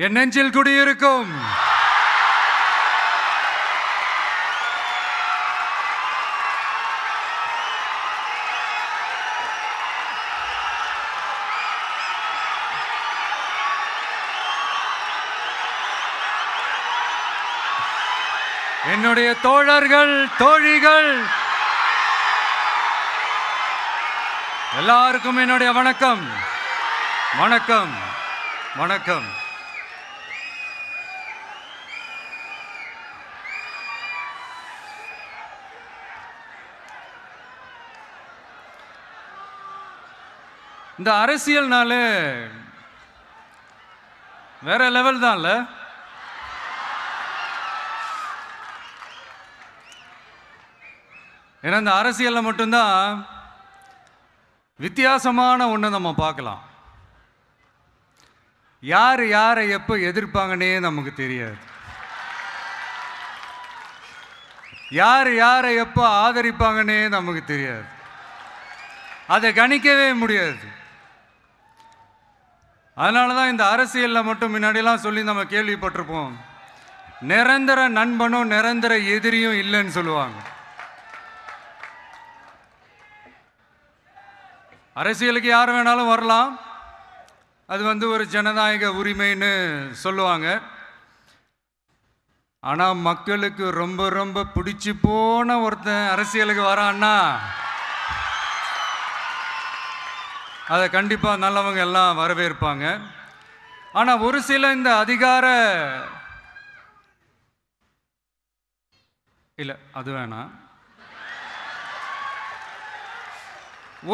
என் நெஞ்சில் குடியிருக்கும் என்னுடைய தோழர்கள், தோழிகள் எல்லாருக்கும் என்னுடைய வணக்கம். வணக்கம் வணக்கம். இந்த அரசியல்னாலே வேற லெவல் தான்ல. ஏன்னா இந்த அரசியல்ல மட்டும்தான் வித்தியாசமான ஒன்று நம்ம பார்க்கலாம். யார் யாரை எப்போ எதிர்ப்பாங்கன்னே நமக்கு தெரியாது. யார் யாரை எப்போ ஆதரிப்பாங்கன்னே நமக்கு தெரியாது. அதை கணிக்கவே முடியாது. அதனால தான் இந்த அரசியலில் மட்டும் முன்னாடிலாம் சொல்லி நம்ம கேள்விப்பட்டிருப்போம், நிரந்தர நண்பனும் நிரந்தர எதிரியும் இல்லைன்னு சொல்லுவாங்க. அரசியலுக்கு யார் வேணாலும் வரலாம், அது ஒரு ஜனநாயக உரிமைன்னு சொல்லுவாங்க. ஆனால் மக்களுக்கு ரொம்ப ரொம்ப பிடிச்சி போன ஒருத்தன் அரசியலுக்கு வரான்னா அதை கண்டிப்பாக நல்லவங்க எல்லாம் வரவேற்பாங்க. ஆனால் ஒரு சில இந்த அதிகார இல்லை அது வேணாம்,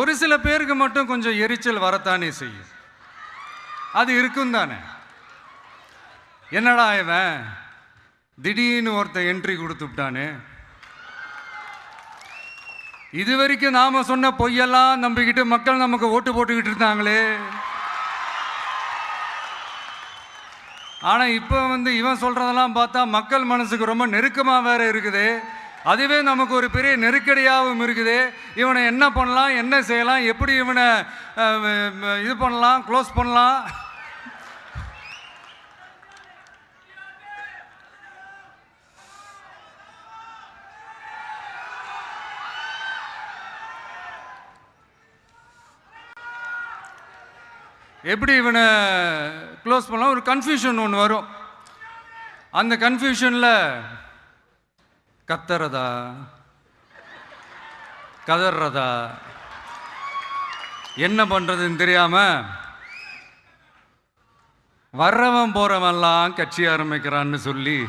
ஒரு சில பேருக்கு மட்டும் கொஞ்சம் எரிச்சல் வரத்தானே செய்யும். அது இருக்கும் தானே. என்னடா இவன் திடீர்னு ஒருத்தன் என்ட்ரி கொடுத்துட்டானே, இது வரைக்கும் நாம சொன்ன பொய்யெல்லாம் நம்பிக்கிட்டு மக்கள் நமக்கு ஓட்டு போட்டுக்கிட்டு இருந்தாங்களே, ஆனால் இப்போ இவன் சொல்றதெல்லாம் பார்த்தா மக்கள் மனசுக்கு ரொம்ப நெருக்கமாக வேற இருக்குது. அதுவே நமக்கு ஒரு பெரிய நெருக்கடியாகவும் இருக்குது. இவனை என்ன பண்ணலாம், என்ன செய்யலாம், எப்படி இவனை இது பண்ணலாம், க்ளோஸ் பண்ணலாம். எப்படி இவனை க்ளோஸ் பண்ணலாம், ஒரு கன்ஃபியூஷன் ஒன்று வரும். அந்த கன்ஃபியூஷனில் கத்துறதா கதறதா என்ன பண்ணுறதுன்னு தெரியாமல் வர்றவன் போகிறவன்லாம் கட்சி ஆரம்பிக்கிறான்னு சொல்லி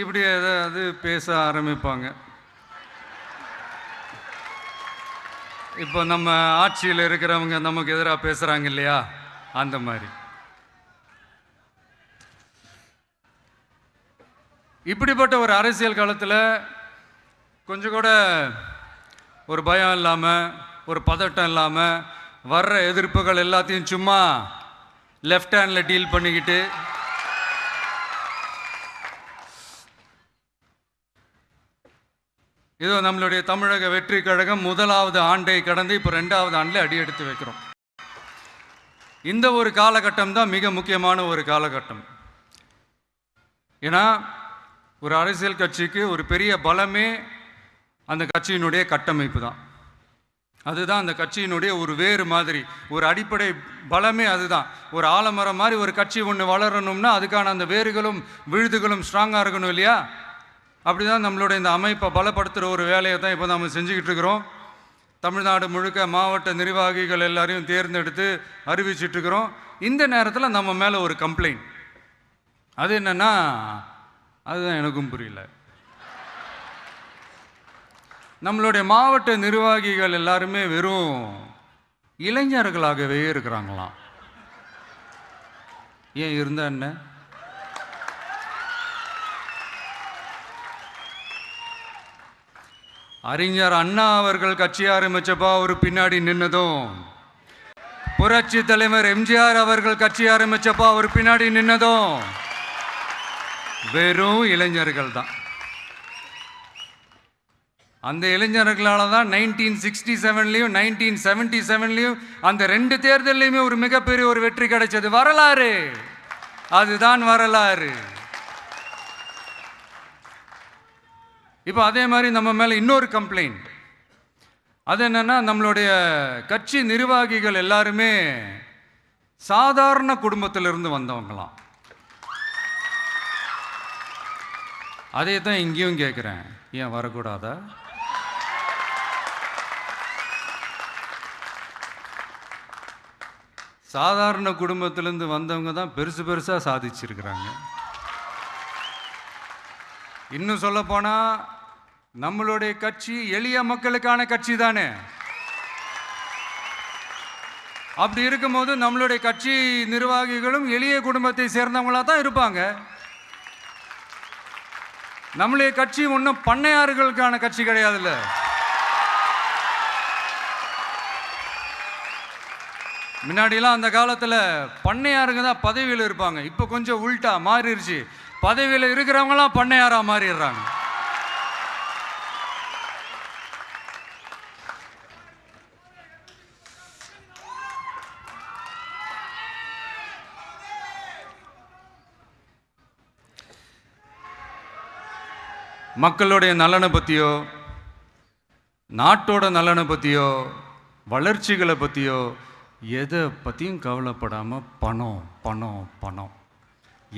இப்படி ஏதாவது பேச ஆரம்பிப்பாங்க. இப்போ நம்ம ஆட்சியில் இருக்கிறவங்க நமக்கு எதிராக பேசுகிறாங்க இல்லையா, அந்த மாதிரி. இப்படிப்பட்ட ஒரு அரசியல் காலத்தில் கொஞ்சம் கூட ஒரு பயம் இல்லாமல், ஒரு பதட்டம் இல்லாமல், வர்ற எதிர்ப்புகள் எல்லாத்தையும் சும்மா லெஃப்ட் ஹேண்டில் டீல் பண்ணிக்கிட்டு இதோ நம்மளுடைய தமிழக வெற்றி கழகம் முதலாவது ஆண்டை கடந்து இப்போ 2வது ஆண்டில் அடி எடுத்து வைக்கிறோம். இந்த ஒரு காலகட்டம் தான் மிக முக்கியமான ஒரு காலகட்டம். ஏன்னா ஒரு அரசியல் கட்சிக்கு ஒரு பெரிய பலமே அந்த கட்சியினுடைய கட்டமைப்பு தான். அதுதான் அந்த கட்சியினுடைய ஒரு வேறு மாதிரி, ஒரு அடிப்படை பலமே அதுதான். ஒரு ஆலமரம் மாதிரி ஒரு கட்சி ஒன்று வளரணும்னா அதுக்கான அந்த வேர்களும் விழுதுகளும் ஸ்ட்ராங்காக இருக்கணும் இல்லையா. அப்படி தான் நம்மளுடைய இந்த அமைப்பை பலப்படுத்துகிற ஒரு வேலையை தான் இப்போ நம்ம செஞ்சுக்கிட்டு இருக்கிறோம். தமிழ்நாடு முழுக்க மாவட்ட நிர்வாகிகள் எல்லாரையும் தேர்ந்தெடுத்து அறிவிச்சிட்ருக்கிறோம். இந்த நேரத்தில் நம்ம மேலே ஒரு கம்ப்ளைண்ட், அது என்னென்னா, அதுதான் எனக்கும் புரியல. நம்மளுடைய மாவட்ட நிர்வாகிகள் எல்லாருமே வெறும் இளைஞர்களாகவே இருக்கிறாங்களாம். ஏன் இருந்தா என்ன? அறிஞர் அண்ணா அவர்கள் கட்சி ஆரம்பிச்சப்பா ஒரு பின்னாடி நின்னதும், புரட்சி தலைவர் எம்ஜிஆர் அவர்கள் கட்சி ஆரம்பிச்சப்பா ஒரு பின்னாடி நின்னதும் வெறும் இளைஞர்கள் தான். அந்த இளைஞர்களால் தான் 1967லையும் 1977லையும் அந்த 2 தேர்தலையுமே ஒரு மிகப்பெரிய ஒரு வெற்றி கிடைச்சது. வரலாறு, அதுதான் வரலாறு. இப்போ அதே மாதிரி நம்ம மேலே இன்னொரு கம்ப்ளைண்ட். அது என்னன்னா, நம்மளுடைய கட்சி நிர்வாகிகள் எல்லாருமே சாதாரண குடும்பத்திலிருந்து வந்தவங்களாம். அதே தான் இங்கேயும் கேட்குறேன், ஏன் வரக்கூடாதா? சாதாரண குடும்பத்திலேருந்து வந்தவங்க தான் பெருசாக சாதிச்சிருக்கிறாங்க. இன்னும் சொல்ல போனால் நம்மளுடைய கட்சி எளிய மக்களுக்கான கட்சி தானே. அப்படி இருக்கும்போது நம்மளுடைய கட்சி நிர்வாகிகளும் எளிய குடும்பத்தை சேர்ந்தவங்களாக தான் இருப்பாங்க. நம்மளுடைய கட்சி ஒன்றும் பண்ணையார்களுக்கான கட்சி கிடையாதுல்ல. முன்னாடிலாம் அந்த காலத்தில் பண்ணையாருங்க தான் பதவியில் இருப்பாங்க. இப்போ கொஞ்சம் உள்டா மாறிடுச்சு. பதவியில் இருக்கிறவங்களாம் பண்ணையாராக மாறிடுறாங்க. மக்களுடைய நலனை பற்றியோ, நாட்டோட நலனை பற்றியோ, வளர்ச்சிகளை பற்றியோ எதை பற்றியும் கவலைப்படாமல் பணம் பணம் பணம்,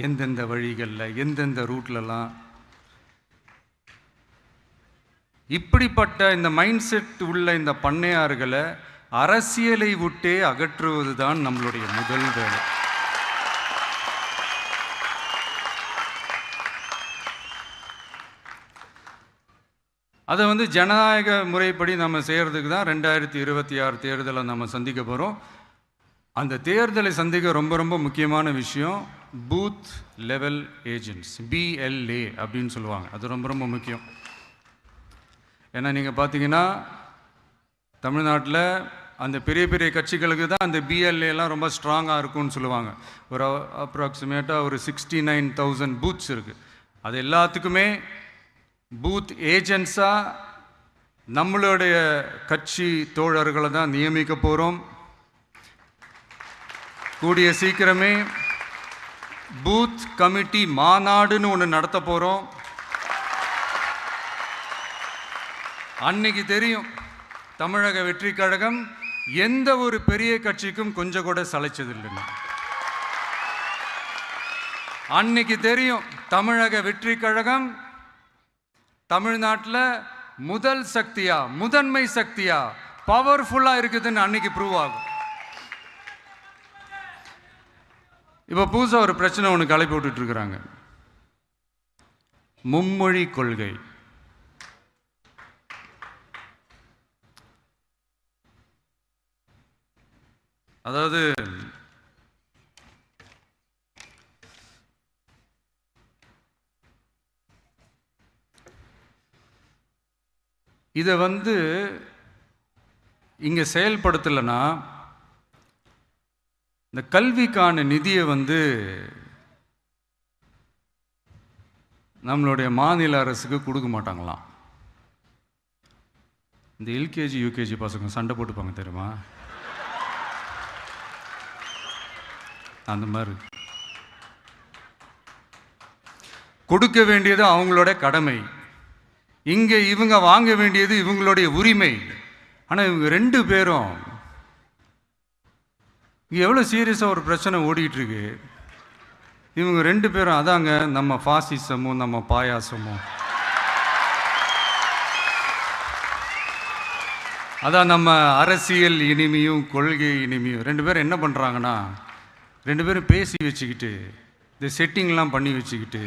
எந்தெந்த வழிகளில் எந்தெந்த ரூட்லலாம். இப்படிப்பட்ட இந்த மைண்ட் செட் உள்ள இந்த பண்ணையார்களை அரசியலை விட்டே அகற்றுவது தான் நம்மளுடைய முதல் வேலை. அதை ஜனநாயக முறைப்படி நம்ம செய்கிறதுக்கு தான் 2026 தேர்தலை நம்ம சந்திக்க போகிறோம். அந்த தேர்தலை சந்திக்க ரொம்ப ரொம்ப முக்கியமான விஷயம் பூத் லெவல் ஏஜென்ட்ஸ், BLA அப்படின்னு சொல்லுவாங்க. அது ரொம்ப ரொம்ப முக்கியம். ஏன்னா நீங்கள் பார்த்தீங்கன்னா தமிழ்நாட்டில் அந்த பெரிய பெரிய கட்சிகளுக்கு தான் அந்த BLAலாம் ரொம்ப ஸ்ட்ராங்காக இருக்கும்னு சொல்லுவாங்க. ஒரு அப்ராக்சிமேட்டாக ஒரு 69,000 பூத்ஸ் இருக்குது. அது எல்லாத்துக்குமே பூத் ஏஜென்ட்ஸாக நம்மளுடைய கட்சி தோழர்களை தான் நியமிக்க போகிறோம். கூடிய சீக்கிரமே பூத் கமிட்டி மாநாடுன்னு ஒன்று நடத்த போகிறோம். அன்னைக்கு தெரியும் தமிழக வெற்றி கழகம் எந்த ஒரு பெரிய கட்சிக்கும் கொஞ்சம் கூட சளைச்சதில்லைன்னு. அன்னைக்கு தெரியும் தமிழக வெற்றி கழகம் தமிழ்நாட்டில் முதல் சக்தியா, முதன்மை சக்தியா, பவர்ஃபுல்லாக இருக்குதுன்னு அன்னைக்கு ப்ரூவ் ஆகும். இப்போ புதுசாக ஒரு பிரச்சனை ஒன்று கிளப்பி விட்டுட்டு இருக்கிறாங்க, மும்மொழி கொள்கை. அதாவது இதை இங்கே செயல்படுத்தலைன்னா இந்த கல்விக்கான நிதியை நம்மளுடைய மாநில அரசுக்கு கொடுக்க மாட்டாங்களாம். இந்த LKG UKG பசங்க சண்டை போட்டுப்பாங்க தெரியுமா, அந்த மாதிரி. கொடுக்க வேண்டியது அவங்களோட கடமை, இங்கே இவங்க வாங்க வேண்டியது இவங்களுடைய உரிமை. ஆனால் இவங்க 2 பேரும் இங்கே எவ்வளோ சீரியஸாக ஒரு பிரச்சனை ஓடிட்டுருக்கு. இவங்க 2 பேரும் அதாங்க நம்ம ஃபாசிசமும் நம்ம பாயாசமும், அதான் நம்ம அரசியல் இனிமையும் கொள்கை இனிமையும். 2 பேரும் என்ன பண்ணுறாங்கன்னா 2 பேரும் பேசி வச்சுக்கிட்டு இந்த செட்டிங்லாம் பண்ணி வச்சுக்கிட்டு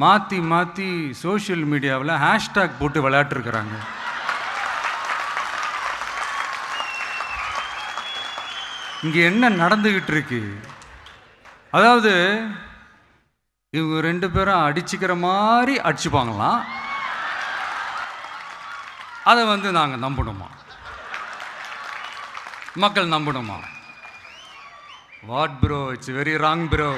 மாற்றி மாற்றி சோஷியல் மீடியாவில் ஹேஷ்டாக் போட்டு விளையாட்டுருக்கிறாங்க. இங்கே என்ன நடந்துக்கிட்டு இருக்கு? அதாவது இவங்க 2 பேரும் அடிச்சுக்கிற மாதிரி அடிச்சுப்பாங்களாம். அதை நாங்கள் நம்பணுமா? மக்கள் நம்பணுமா? What bro, it's very wrong bro.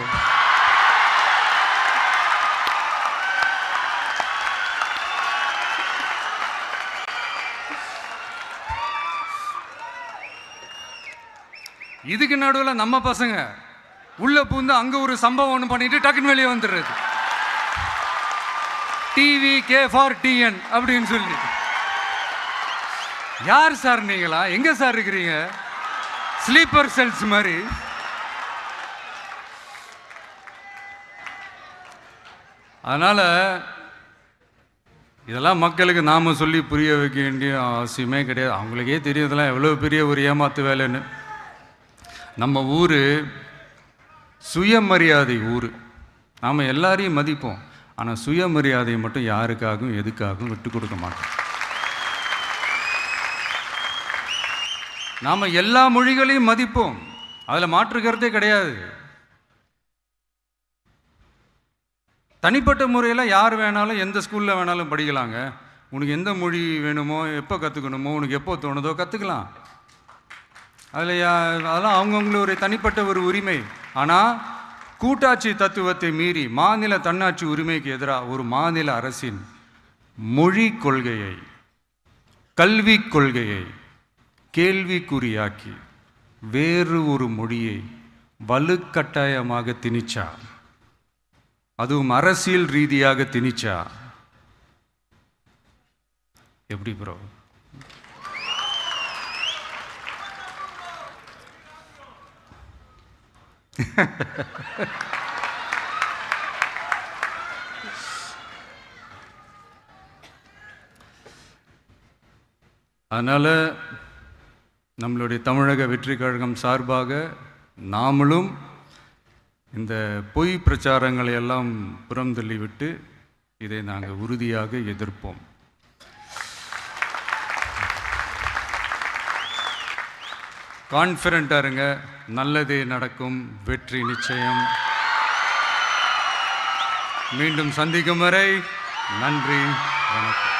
இதுக்கு நடுவில் நம்ம பசங்க உள்ள பூந்து அங்க ஒரு சம்பவம் ஒன்று பண்ணிட்டு டக்குன்னு வெளியே வந்துடுறது. டிவி கே ஃபார் டிஎன் அப்படின்னு சொல்லி. யார் சார் நீங்களா? எங்க சார் இருக்கிறீங்க? ஸ்லீப்பர் செல்ஸ் மாதிரி. அதனால இதெல்லாம் மக்களுக்கு நாம சொல்லி புரிய வைக்க வேண்டிய அவசியமே கிடையாது. அவங்களுக்கே தெரியறதெல்லாம் எவ்வளோ பெரிய ஒரு ஏமாத்து வேலைன்னு. நம்ம ஊர் சுயமரியாதை ஊர். நாம் எல்லாரையும் மதிப்போம், ஆனால் சுயமரியாதையை மட்டும் யாருக்காகவும் எதுக்காகவும் விட்டு கொடுக்க மாட்டோம். நாம் எல்லா மொழிகளையும் மதிப்போம், அதில் மாற்றுக்கிறதே கிடையாது. தனிப்பட்ட முறையில் யார் வேணாலும் எந்த ஸ்கூலில் வேணாலும் படிக்கலாங்க. உனக்கு எந்த மொழி வேணுமோ, எப்போ கற்றுக்கணுமோ, உனக்கு எப்போ தோணுதோ கற்றுக்கலாம். அதெல்லாம் அவங்கவுங்கள தனிப்பட்ட ஒரு உரிமை. ஆனால் கூட்டாட்சி தத்துவத்தை மீறி மாநில தன்னாட்சி உரிமைக்கு எதிராக ஒரு மாநில அரசின் மொழி கொள்கையை, கல்வி கொள்கையை கேள்விக்குறியாக்கி வேறு ஒரு மொழியை வலுக்கட்டாயமாக திணிச்சா, அதுவும் அரசியல் ரீதியாக திணிச்சா எப்படி ப்ரோ? அதனால் நம்மளுடைய தமிழக வெற்றி கழகம் சார்பாக நாமளும் இந்த பொய் பிரச்சாரங்களை எல்லாம் புறம் தள்ளிவிட்டு இதை நாங்கள் உறுதியாக எதிர்ப்போம். கான்ஃபிடென்ட்டாக இருங்க, நல்லதே நடக்கும், வெற்றி நிச்சயம். மீண்டும் சந்திக்கும் வரை நன்றி, வணக்கம்.